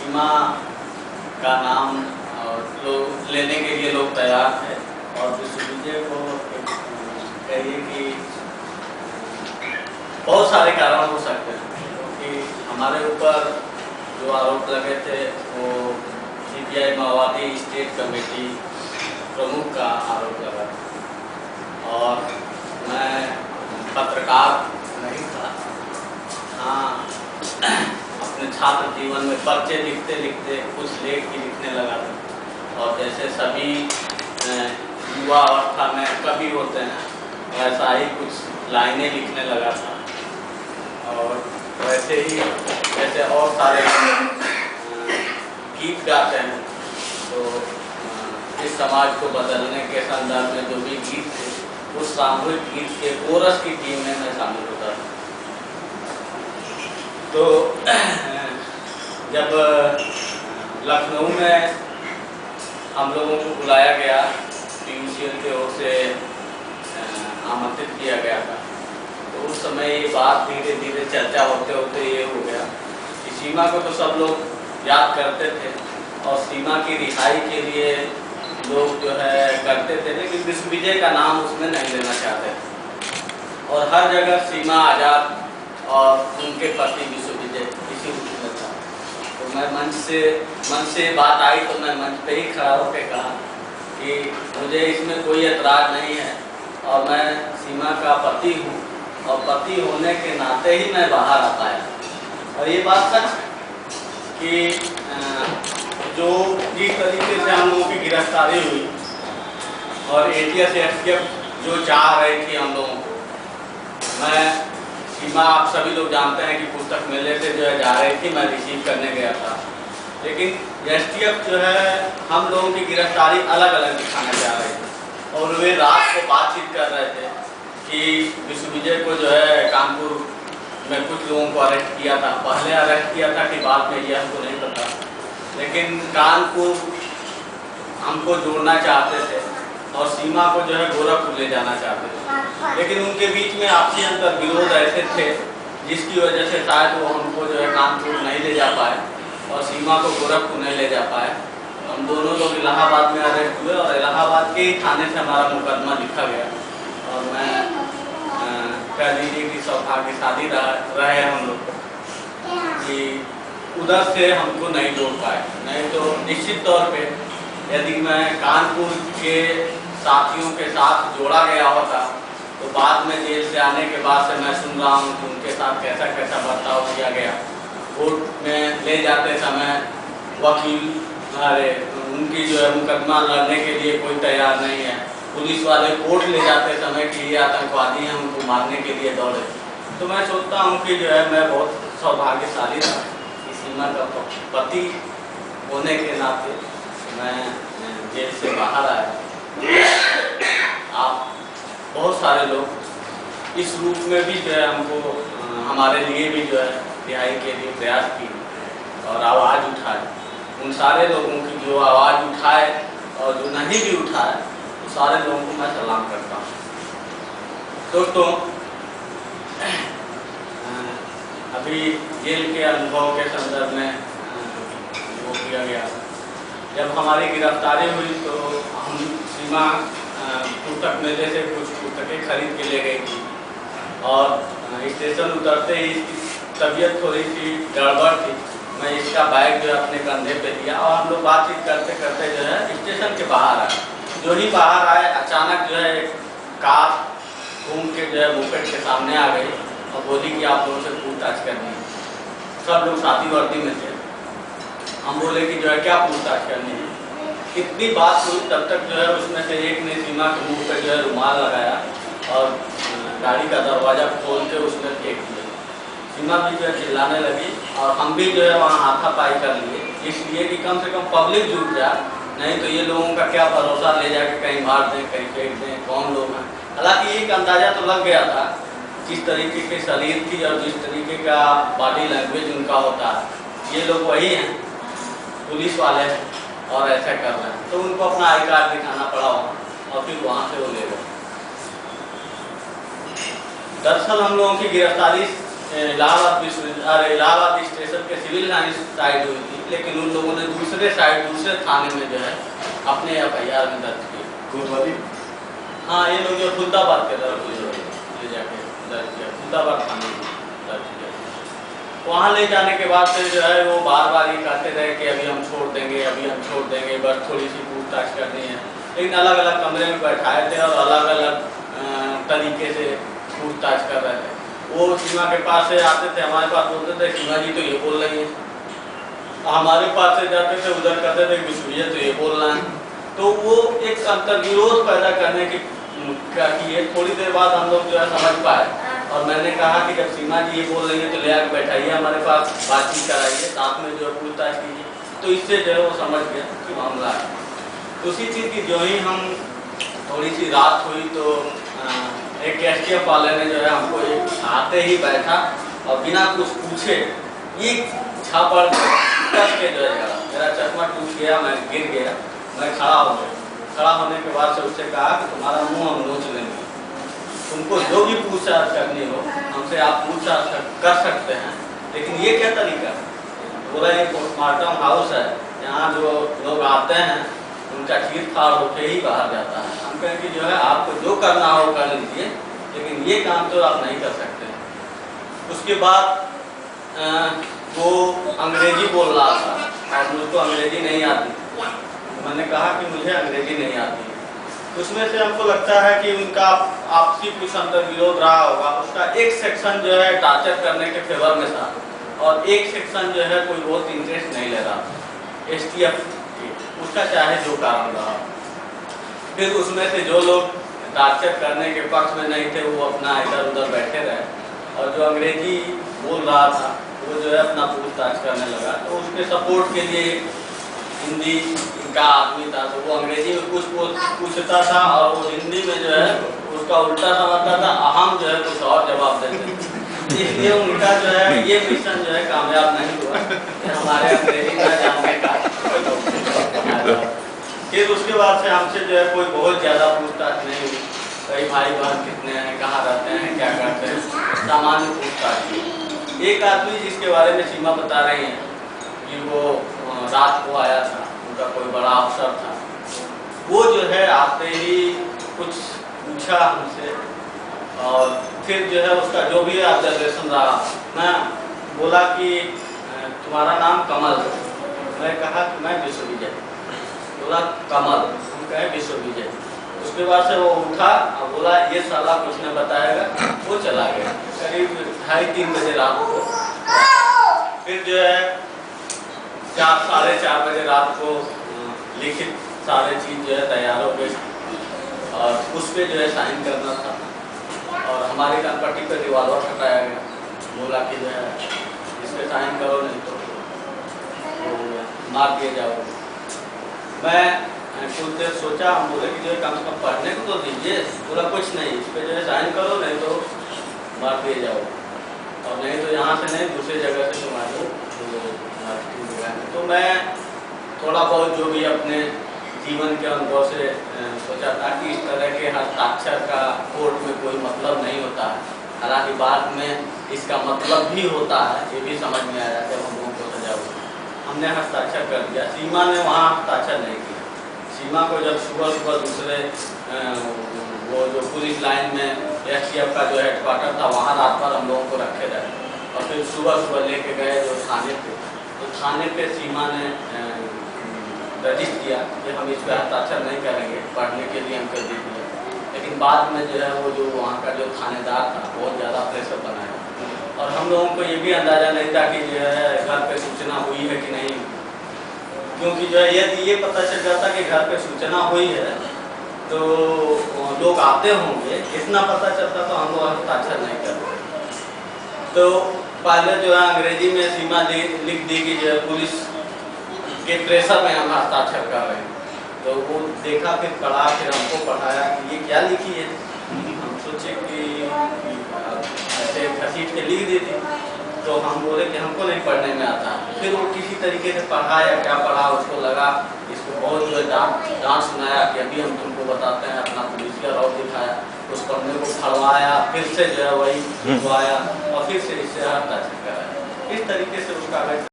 सीमा का नाम लोग लेने के लिए लोग तैयार थे और विश्वविजय को कहिए कि बहुत सारे कारण हो सकते हैं, क्योंकि हमारे ऊपर जो आरोप लगे थे वो सीपीआई माओवादी स्टेट कमेटी प्रमुख का आरोप लगा था और मैं पत्रकार नहीं था। हाँ, अपने छात्र जीवन में पर्चे लिखते लिखते कुछ लेख भी लिखने लगा था और जैसे सभी युवा अवस्था में कवि होते हैं वैसा ही कुछ लाइनें लिखने लगा था और वैसे ही जैसे और सारे गीत गाते हैं तो इस समाज को बदलने के संदर्भ में जो भी गीत थे उस सामूहिक गीत के कोरस की टीम में मैं शामिल होता था। तो जब लखनऊ में हम लोगों को बुलाया गया, PUCL की ओर से आमंत्रित किया गया था, तो उस समय ये बात धीरे धीरे चर्चा होते होते ये हो गया कि सीमा को तो सब लोग याद करते थे और सीमा की रिहाई के लिए लोग जो है करते थे, लेकिन विश्वविजय का नाम उसमें नहीं लेना चाहते थे और हर जगह सीमा आज़ाद और उनके पति विश्वविजय इसी रूप में था। तो मैं मंच से बात आई तो मैं मंच पे ही खड़ा होकर कहा कि मुझे इसमें कोई एतराज़ नहीं है और मैं सीमा का पति हूँ और पति होने के नाते ही मैं बाहर आ पाया। और ये बात सच है कि जो जिस तरीके से हम लोगों की गिरफ्तारी हुई और ATF STF जो चाह रही थी हम लोगों को, मैं सीमा आप सभी लोग जानते हैं कि पुस्तक मेले से जो है जा रही थी, मैं रिसीव करने गया था, लेकिन STF जो है हम लोगों की गिरफ्तारी अलग अलग दिखाने जा रहे थे और वे रात को बातचीत कर रहे थे कि विश्वविजय को जो है कानपुर में कुछ लोगों को अरेस्ट किया था, पहले अरेस्ट किया था कि बाद में, ये हमको नहीं पता, लेकिन कानपुर हमको जोड़ना चाहते थे और सीमा को जो है गोरखपुर ले जाना चाहते थे, लेकिन उनके बीच में आपसी अंतर विरोध ऐसे थे जिसकी वजह से शायद वो हमको जो है कानपुर नहीं ले जा पाए और सीमा को गोरखपुर नहीं ले जा पाए। हम दोनों लोग इलाहाबाद में अरेस्ट हुए और इलाहाबाद के ही थाने से हमारा मुकदमा लिखा गया और मैं कह लीजिए कि सौभाग्यशाली रहे हम लोग कि उधर से हमको नहीं जोड़ पाए, नहीं तो निश्चित तौर पे यदि मैं कानपुर के साथियों के साथ जोड़ा गया होता तो बाद में जेल से आने के बाद से मैं सुन रहा हूँ कि उनके साथ कैसा कैसा बर्ताव किया गया। कोर्ट में ले जाते समय वकील उनकी जो है मुकदमा लड़ने के लिए कोई तैयार नहीं है, पुलिस वाले कोर्ट ले जाते समय कि ये आतंकवादी हैं, उनको मारने के लिए दौड़े। तो मैं सोचता हूँ कि जो है मैं बहुत सौभाग्यशाली था कि सीमा का पति होने के नाते मैं जेल से बाहर आया। आप बहुत सारे लोग इस रूप में भी जो है हमको हमारे लिए भी जो है रिहाई के लिए प्रयास किए और आवाज़ उठाए। उन सारे लोगों की जो आवाज़ उठाए और जो नहीं भी उठाए तो सारे लोगों को मैं सलाम करता हूँ। दोस्तों, अभी जेल के अनुभव के संदर्भ में वो किया गया, जब हमारी गिरफ्तारी हुई तो हम सीमा पुस्तक मेले से कुछ पुस्तकें खरीद के ले गई थी और स्टेशन उतरते ही तबीयत थोड़ी सी गड़बड़ थी, मैं इसका बैग जो है अपने कंधे पे दिया और हम लोग बातचीत करते करते जो है स्टेशन के बाहर आए। जो ही बाहर आए अचानक जो है एक कार घूम के जो है बुफेट के सामने आ गई और बोली कि आप लोगों से पूछताछ करनी है। सब लोग साथी वर्दी में थे, हम बोले कि जो है क्या पूछताछ करनी है। कितनी बात हुई तब तक जो है उसमें से एक ने सीमा के मुंह पे जो है रुमाल लगाया और गाड़ी का दरवाज़ा खोल के उसमें फेंक दिया। सीमा भी जो है चिल्लाने लगी और हम भी जो है वहाँ हाथापाई कर लिए, इसलिए कि कम से कम पब्लिक जुट जाए, नहीं तो ये लोगों का क्या भरोसा ले जाके कहीं मार दें, कहीं फेंक दें, कौन लोग हैं। हालांकि एक अंदाज़ा तो लग गया था जिस तरीके के शरीर थी और जिस तरीके का बॉडी लैंग्वेज उनका होता है, ये लोग वही हैं, पुलिस वाले हैं और ऐसा कर रहे हैं। तो उनको अपना आई कार्ड दिखाना पड़ा और फिर वहाँ से वो ले गए। दरअसल हम लोगों की गिरफ्तारी इलाहाबाद स्टेशन के सिविल लाइन साइड हुई थी, लेकिन उन लोगों ने दूसरे थाने में जो है अपने FIR में दर्ज किया। कोतवाली? हाँ, ये लोग जो खुलदाबाद के तरफ ले जाके दर्ज किया, खुलदाबाद थाने में दर्ज किया। वहाँ ले जाने के बाद फिर जो है वो बार बार ये कहते रहे कि अभी हम छोड़ देंगे, बस थोड़ी सी पूछताछ करनी है। लेकिन अलग अलग कमरे में बैठाए थे और अलग अलग तरीके से पूछताछ कर रहे थे। वो सीमा के पास से आते थे, हमारे पास बोलते थे सीमा जी तो ये बोल रही है, हमारे पास से जाते थे उधर कहते थे विश्वविजय तो ये बोल रहा है। तो वो एक अंतर्विरोध पैदा करने की क्या किए। थोड़ी देर बाद हम लोग जो है समझ पाए और मैंने कहा कि जब सीमा जी ये बोल रही है तो ले आकर बैठाइए हमारे पास, बातचीत कराइए, साथ में जो है पूछताछ कीजिए। तो इससे जो है वो समझ गया कि मामला है। उसी चीज़ की जो ही हम थोड़ी सी रात हुई तो एक STF वाले ने जो है हमको एक आते ही बैठा और बिना कुछ पूछे एक छापड़ कस के जो है मेरा चश्मा टूट गया, मैं गिर गया, मैं खड़ा हो गया। खड़ा होने के बाद से उससे कहा कि तुम्हारा मुंह हम नोच लेंगे, तुमको जो भी पूछताछ करनी हो हमसे आप पूछताछ कर सकते हैं, लेकिन ये क्या तरीका है? बोला ये पोस्टमार्टम हाउस है, यहाँ जो लोग आते हैं उनका चीर फाड़ होके ही बाहर जाता है। हम कहें कि जो है आपको जो करना हो कर लीजिए, लेकिन ये काम तो आप नहीं कर सकते। उसके बाद वो अंग्रेजी बोल रहा था और मुझको अंग्रेजी नहीं आती। मैंने कहा कि मुझे अंग्रेजी नहीं आती। उसमें से हमको लगता है कि उनका आपसी कुछ अंतर्विरोध रहा होगा। उसका एक सेक्शन जो है टार्चर करने के फेवर में था और एक सेक्शन जो है कोई बहुत इंटरेस्ट नहीं ले रहा। STF उसका चाहे जो कारण रहा। फिर उसमें से जो लोग टार्चर करने के पक्ष में नहीं थे वो अपना इधर उधर बैठे रहे और जो अंग्रेजी बोल रहा था वो जो है अपना पूछताछ करने लगा। तो उसके सपोर्ट के लिए हिंदी का आदमी था, तो वो अंग्रेजी में कुछ पूछता था और वो हिंदी में जो है उसका उल्टा समझता था, हम जो है कुछ और जवाब देते थे। इसलिए उनका जो है ये मिशन जो है कामयाब नहीं हुआ, हमारे अंग्रेजी का जानने का। फिर उसके बाद से हमसे जो है कोई बहुत ज़्यादा पूछताछ नहीं हुई। कई भाई बहन कितने हैं, कहाँ रहते हैं, क्या करते हैं, सामान्य पूछताछ। एक आदमी जिसके बारे में सीमा बता रही हैं कि वो रात को आया था, उनका कोई बड़ा अफसर था, वो जो है आते ही कुछ पूछा हमसे और फिर जो है उसका जो भी ऑब्जर्वेशन रहा, मैं बोला कि तुम्हारा नाम कमल है। मैं कहा कि मैं विश्वविजय। बोला कमल, हम कहे विश्वविजय। उसके बाद से वो उठा और बोला ये साला कुछ न बताएगा, वो चला गया। करीब 2:30-3 बजे रात को। फिर जो है 4-4:30 बजे रात को लिखित सारे चीज़ जो है तैयार हो गई और उस पर जो है साइन करना था और हमारी कनपट्टी पर रिवॉल्वर हटाया गया। बोला कि जो है इस पर साइन करो नहीं तो मार दिए जाओगे। मैं कुछ देर सोचा, हम बोले कि जो है कम से कम पढ़ने को तो दीजिए। बोला कुछ नहीं, इस पर जो है साइन करो नहीं तो मार दिए जाओ और नहीं तो यहाँ से नहीं दूसरी जगह से तुम्हारे तो मैं थोड़ा बहुत जो भी अपने जीवन के अनुभव से सोचा था कि इस तरह के हस्ताक्षर का कोर्ट में कोई मतलब नहीं होता है। हालांकि बाद में इसका मतलब भी होता है, ये भी समझ में आया जब हम लोगों को सजा हुआ। हमने हस्ताक्षर कर दिया, सीमा ने वहाँ हस्ताक्षर नहीं किया। सीमा को जब सुबह सुबह दूसरे वो जो पुलिस लाइन में STF का जो हेडक्वार्टर था वहाँ रात भर हम लोगों को रखे रहे और फिर सुबह सुबह लेके गए जो थाने पे। तो थाने पे सीमा ने रजिस्टर किया कि हम इस पर हस्ताक्षर नहीं करेंगे, पढ़ने के लिए हम कर दीजिए। लेकिन बाद में जो है वो जो वहाँ का जो थानेदार था बहुत ज़्यादा प्रेशर बनाया और हम लोगों को ये भी अंदाज़ा नहीं था कि जो है घर पे सूचना हुई है कि नहीं, क्योंकि जो है यदि ये पता चल जाता कि घर पे सूचना हुई है तो लोग आते होंगे, इतना पता चलता तो हम लोग हस्ताक्षर नहीं करते। तो पहले जो है अंग्रेजी में सीमा लिख दी कि जो है पुलिस के प्रेशर में हम हस्ताक्षर कर रहे हैं। तो वो देखा, फिर पढ़ा, फिर हमको पढ़ाया कि ये क्या लिखी है। हम सोचे कि ऐसे घसीट के लिख दी थी, तो हम बोले कि हमको नहीं पढ़ने में आता। फिर वो किसी तरीके से पढ़ा या क्या पढ़ा, उसको लगा इसको बहुत जो है डांट सुनाया कि अभी हम तुमको बताते हैं, अपना पुलिसिया रौब दिखाया। उस पन्ने को फड़वाया, फिर से जो है वही खिंचवाया और फिर से इससे हटा चक्कर आया। इस तरीके से उस कागज